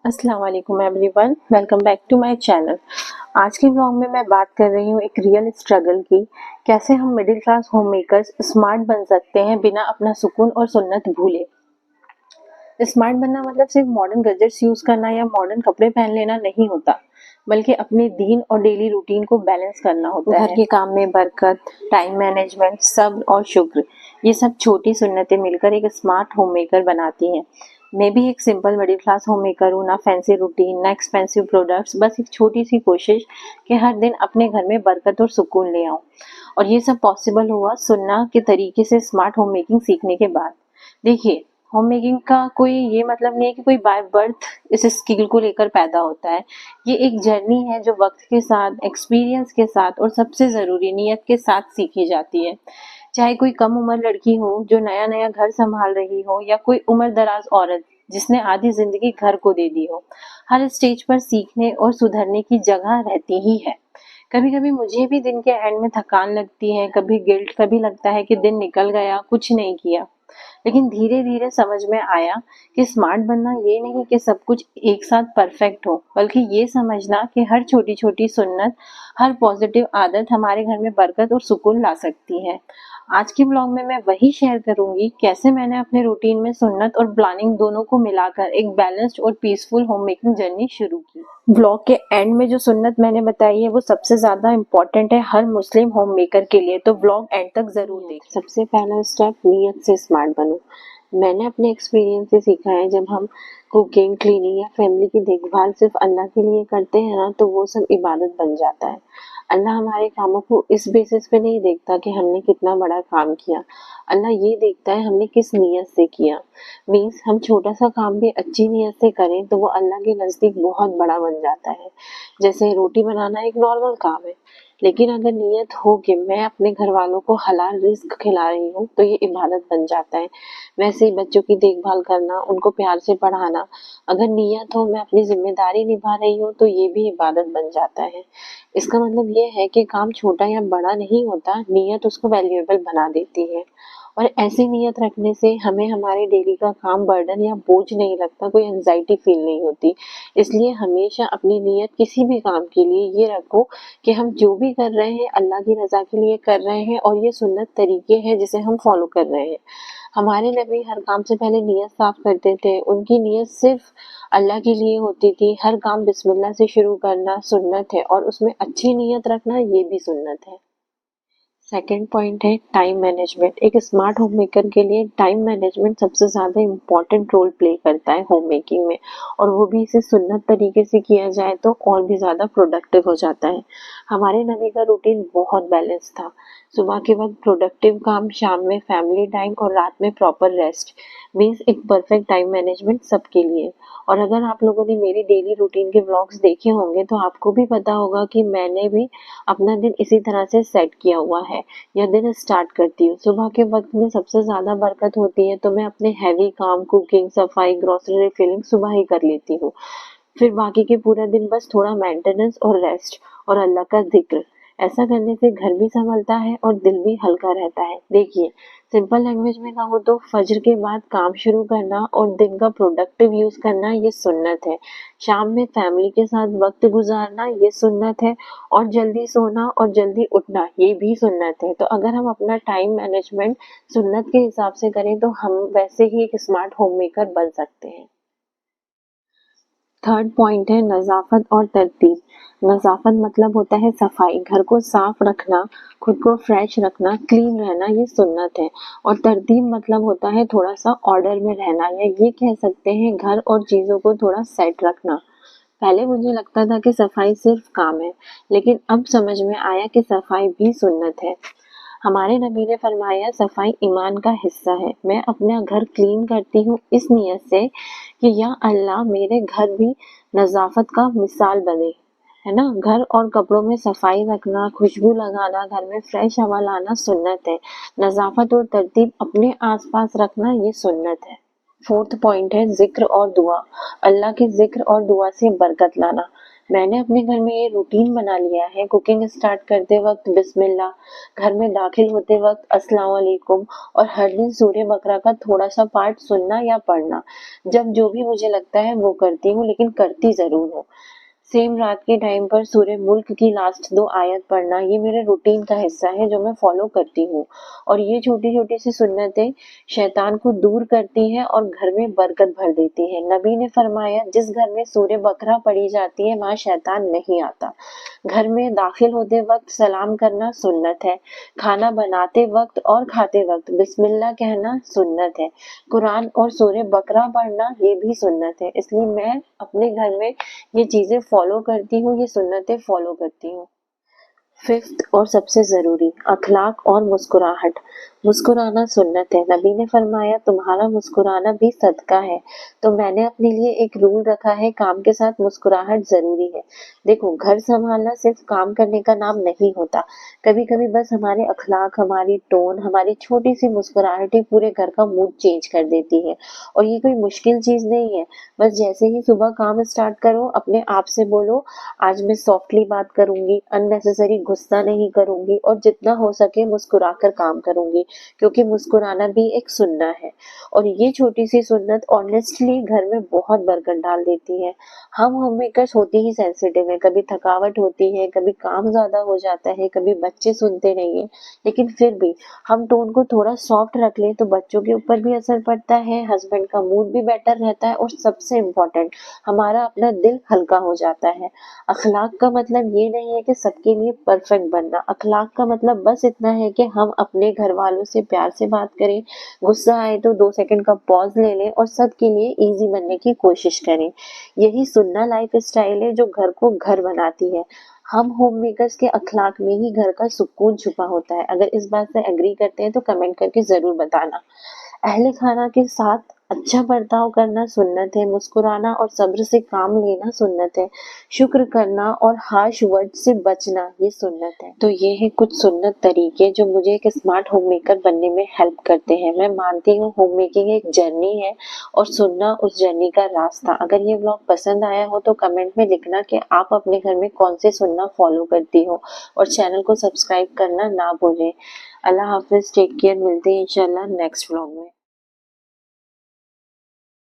अस्सलाम वालेकुम everyone, welcome back to my channel. आज के ब्लॉग में मैं बात कर रही हूँ एक रियल स्ट्रगल की। कैसे हम middle class home makers smart बन सकते हैं बिना अपना सुकून और सुन्नत भूले। स्मार्ट बनना मतलब सिर्फ मॉडर्न गैजेट्स यूज करना या मॉडर्न कपड़े पहन लेना नहीं होता, बल्कि अपने दीन और डेली रूटीन को बैलेंस करना होता है। घर के काम में बरकत, टाइम मैनेजमेंट, सब्र और शुक्र, ये सब छोटी सुन्नतें मिलकर एक स्मार्ट होम मेकर बनाती हैं। मैं भी एक simple middle class home maker हूँ, ना फैंसी रूटीन, ना एक्सपेंसिव प्रोडक्ट्स, बस एक छोटी सी कोशिश कि हर दिन अपने घर में बरकत और सुकून ले आऊँ। और ये सब पॉसिबल हुआ सुन्ना के तरीके से स्मार्ट होम मेकिंग सीखने के बाद। देखिए, होम मेकिंग का कोई ये मतलब नहीं है कि कोई बाय बर्थ इस स्किल को लेकर पैदा होता है। ये एक जर्नी है जो वक्त के साथ, एक्सपीरियंस के साथ और सबसे ज़रूरी नियत के साथ सीखी जाती है। चाहे कोई कम उम्र लड़की हो जो नया नया घर संभाल रही हो, या कोई उम्र दराज औरत जिसने आधी जिंदगी घर को दे दी हो, हर स्टेज पर सीखने और सुधरने की जगह रहती ही है। कभी कभी मुझे भी दिन के एंड में थकान लगती है, कभी गिल्ट, कभी लगता है कि दिन निकल गया, कुछ नहीं किया। लेकिन धीरे धीरे समझ में आया कि स्मार्ट बनना ये नहीं कि सब कुछ एक साथ परफेक्ट हो, बल्कि ये समझना कि हर छोटी छोटी सुन्नत, हर पॉजिटिव आदत हमारे घर में बरकत और सुकून ला सकती है। आज के ब्लॉग में मैं वही शेयर करूंगी कैसे मैंने अपने रूटीन में सुन्नत और प्लानिंग दोनों को मिलाकर एक बैलेंस्ड और पीसफुल होम मेकिंग जर्नी शुरू की। ब्लॉग के एंड में जो सुन्नत मैंने बताई है वो सबसे ज्यादा इम्पोर्टेंट है हर मुस्लिम होम मेकर के लिए, तो ब्लॉग एंड तक जरूर देखें। सबसे पहला स्टेप, नियत से स्मार्ट बनो। मैंने अपने एक्सपीरियंस से सीखा है, जब हम कुकिंग, क्लीनिंग या फैमिली की देखभाल सिर्फ अल्लाह के लिए करते हैं ना, तो वो सब इबादत बन जाता है। अल्लाह हमारे कामों को इस बेसिस पे नहीं देखता कि हमने कितना बड़ा काम किया। अल्लाह ये देखता है हमने किस नियत से किया। मीन्स हम छोटा सा काम भी अच्छी नियत से करें तो वो अल्लाह के नज़दीक बहुत बड़ा बन जाता है। जैसे रोटी बनाना एक नॉर्मल काम है, लेकिन अगर नियत हो कि मैं अपने घर वालों को हलाल रिस्क खिला रही हूँ तो ये इबादत बन जाता है। वैसे ही बच्चों की देखभाल करना, उनको प्यार से पढ़ाना, अगर नियत हो मैं अपनी जिम्मेदारी निभा रही हूँ तो ये भी इबादत बन जाता है। इसका मतलब ये है कि काम छोटा या बड़ा नहीं होता, नियत उसको वैल्यूएबल बना देती है। और ऐसी नियत रखने से हमें हमारे डेली का काम बर्डन या बोझ नहीं लगता, कोई एंजाइटी फील नहीं होती। इसलिए हमेशा अपनी नियत किसी भी काम के लिए ये रखो कि हम जो भी कर रहे हैं अल्लाह की रज़ा के लिए कर रहे हैं, और ये सुन्नत तरीके हैं जिसे हम फॉलो कर रहे हैं। हमारे नबी हर काम से पहले नियत साफ करते थे। उनकी नियत सिर्फ अल्लाह के लिए होती थी। हर काम बिस्मिल्लाह से शुरू करना सुन्नत है, और उसमें अच्छी नियत रखना ये भी सुन्नत है। सेकेंड पॉइंट है टाइम मैनेजमेंट। एक स्मार्ट होम मेकर के लिए टाइम मैनेजमेंट सबसे ज़्यादा इम्पॉर्टेंट रोल प्ले करता है होम मेकिंग में, और वो भी इसे सुन्नत तरीके से किया जाए तो और भी ज़्यादा प्रोडक्टिव हो जाता है। हमारे नबी का रूटीन बहुत बैलेंस था। सुबह के वक्त प्रोडक्टिव काम, शाम में फैमिली टाइम, और रात में प्रॉपर रेस्ट। मीन्स एक परफेक्ट टाइम मैनेजमेंट सबके लिए। और अगर आप लोगों ने मेरी डेली रूटीन के व्लॉग्स देखे होंगे तो आपको भी पता होगा कि मैंने भी अपना दिन इसी तरह से सेट किया हुआ है, या दिन स्टार्ट करती हूँ। सुबह के वक्त में सबसे ज़्यादा बरकत होती है, तो मैं अपने हैवी काम, कुकिंग, सफाई, ग्रोसरी रिफिलिंग सुबह ही कर लेती हूँ। फिर बाकी के पूरा दिन बस थोड़ा मेंटेनेंस और रेस्ट और अल्लाह का जिक्र। ऐसा करने से घर भी संभलता है और दिल भी हल्का रहता है। देखिए, सिंपल लैंग्वेज में कहूँ तो फजर के बाद काम शुरू करना और दिन का प्रोडक्टिव यूज करना ये सुन्नत है। शाम में फैमिली के साथ वक्त गुजारना ये सुन्नत है, और जल्दी सोना और जल्दी उठना ये भी सुन्नत है। तो अगर हम अपना टाइम मैनेजमेंट सुन्नत के हिसाब से करें तो हम वैसे ही एक स्मार्ट होम मेकर बन सकते हैं। थर्ड पॉइंट है नज़ाफ़त और तरतीब। नज़ाफ़त मतलब होता है सफाई, घर को साफ रखना, खुद को फ्रेश रखना, क्लीन रहना, ये सुन्नत है। और तरतीब मतलब होता है थोड़ा सा ऑर्डर में रहना, या ये कह सकते हैं घर और चीज़ों को थोड़ा सेट रखना। पहले मुझे लगता था कि सफाई सिर्फ काम है, लेकिन अब समझ में आया कि सफाई भी सुन्नत है। हमारे नबी ने फरमाया सफाई ईमान का हिस्सा है। मैं अपना घर क्लीन करती हूँ इस नियत से कि या अल्लाह मेरे घर भी नज़ाफ़त का मिसाल बने, है ना। घर और कपड़ों में सफाई रखना, खुशबू लगाना, घर में फ्रेश हवा लाना सुन्नत है। नज़ाफ़त और तरतीब अपने आसपास रखना ये सुन्नत है। फोर्थ पॉइंट है जिक्र और दुआ। अल्लाह के जिक्र और दुआ से बरकत लाना। मैंने अपने घर में ये रूटीन बना लिया है, कुकिंग स्टार्ट करते वक्त बिस्मिल्लाह, घर में दाखिल होते वक्त अस्सलाम वालेकुम और हर दिन सूर्य बकरा का थोड़ा सा पार्ट सुनना या पढ़ना। जब जो भी मुझे लगता है वो करती हूँ, लेकिन करती ज़रूर हूँ। सेम रात के टाइम पर सूर्य मुल्क की लास्ट 2 आयत पढ़ना, ये मेरे रूटीन का हिस्सा है जो मैं फॉलो करती हूँ। और ये छोटी-छोटी सी सुन्नतें शैतान को दूर करती हैं और घर में बरकत भर देती हैं। नबी ने फरमाया, जिस घर में सूर्य बकरा पढ़ी जाती है वहाँ शैतान नहीं आता। घर में दाखिल होते वक्त सलाम करना सुन्नत है। खाना बनाते वक्त और खाते वक्त बिस्मिल्लाह कहना सुन्नत है। कुरान और सूरह बकरा पढ़ना ये भी सुन्नत है। इसलिए मैं अपने घर में ये चीज़ें फॉलो करती हूँ, ये सुन्नतें फॉलो करती हूँ। फिफ्थ और सबसे ज़रूरी, अखलाक और मुस्कुराहट। मुस्कुराना सुन्नत है। नबी ने फरमाया, तुम्हारा मुस्कुराना भी सदका है। तो मैंने अपने लिए एक रूल रखा है, काम के साथ मुस्कुराहट ज़रूरी है। देखो, घर संभालना सिर्फ काम करने का नाम नहीं होता। कभी-कभी बस हमारे अखलाक, हमारी टोन, हमारी छोटी-सी मुस्कुराहट ही पूरे घर का मूड चेंज कर देती है। और ये कोई मुश्किल चीज़ नहीं है। बस जैसे ही सुबह काम स्टार्ट करो, अपने आप से बोलो, आज मैं सॉफ्टली बात करूँगी, अननेसेसरी गुस्सा नहीं करूँगी और जितना हो सके मुस्कुराकर काम करूँगी, क्योंकि मुस्कुराना भी एक सुन्नत है। और ये छोटी-सी सुन्नत ऑनेस्टली घर में बहुत बरकत डाल देती है। हम होममेकर्स होते ही सेंसिटिव हैं, कभी थकावट होती है, कभी काम ज़्यादा हो जाता है, कभी बच्चे सुनते नहीं हैं, लेकिन फिर भी हम टोन को थोड़ा सॉफ्ट रख लें तो बच्चों के ऊपर भी असर पड़ता है, हस्बैंड का मूड भी बेटर रहता है और सबसे इम्पोर्टेंट, हमारा अपना दिल हल्का हो जाता है। अखलाक का मतलब ये नहीं है कि सबके लिए परफेक्ट बनना। अखलाक का मतलब बस इतना है कि हम अपने घर वालों से प्यार से बात करें, गुस्सा आए तो 2 सेकंड का पॉज ले लें और सबके लिए इजी बनने की कोशिश करें। यही सुन्ना लाइफ स्टाइल है जो घर को घर बनाती है। हम होम मेकर्स के अखलाक में ही घर का सुकून छुपा होता है। अगर इस बात से एग्री करते हैं तो कमेंट करके जरूर बताना। अहले खाना के साथ अच्छा बर्ताव करना सुन्नत है, मुस्कुराना और सब्र से काम लेना सुन्नत है, शुक्र करना और हार्श वर्ड से बचना ये सुन्नत है। तो ये है कुछ सुन्नत तरीके जो मुझे एक स्मार्ट होम मेकर बनने में हेल्प करते हैं। मैं मानती हूँ होम मेकिंग एक जर्नी है और सुनना उस जर्नी का रास्ता। अगर ये व्लॉग पसंद आया हो तो कमेंट में लिखना कि आप अपने घर में कौन से सुनना फॉलो करती हो और चैनल को सब्सक्राइब करना ना भूलें। अल्लाह हाफिज, टेक केयर, मिलते हैं इंशाल्लाह नेक्स्ट व्लॉग में।